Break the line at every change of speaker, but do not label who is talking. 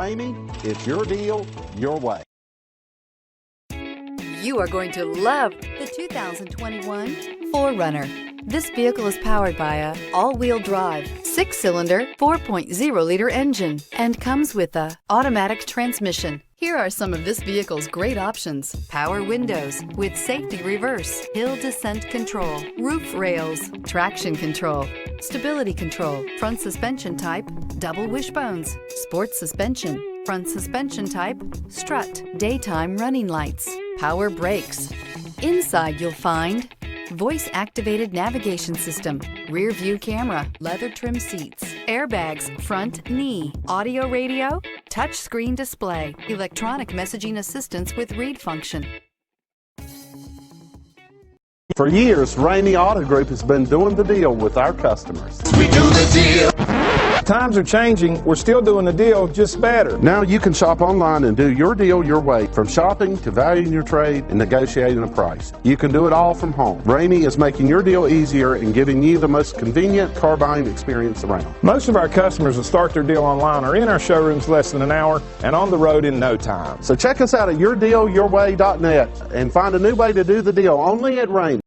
Ramey, it's your deal, your way.
You are going to love the 2021 4Runner. This vehicle is powered by a all-wheel drive, 6-cylinder, 4.0-liter engine and comes with a automatic transmission. Here are some of this vehicle's great options: power windows with safety reverse, hill descent control, roof rails, traction control, stability control, front suspension type, double wishbones, sports suspension, front suspension type, strut, daytime running lights, power brakes. Inside you'll find voice-activated navigation system, rear view camera, leather trim seats, airbags, front knee, audio radio, touch screen display, electronic messaging assistance with read function.
For years, Ramey Auto Group has been doing the deal with our customers.
We do the deal.
Times are changing. We're still doing the deal, just better.
Now you can shop online and do your deal your way, from shopping to valuing your trade and negotiating a price. You can do it all from home. Ramey is making your deal easier and giving you the most convenient car buying experience around.
Most of our customers that start their deal online are in our showrooms less than an hour and on the road in no time.
So check us out at yourdealyourway.net and find a new way to do the deal only at Ramey.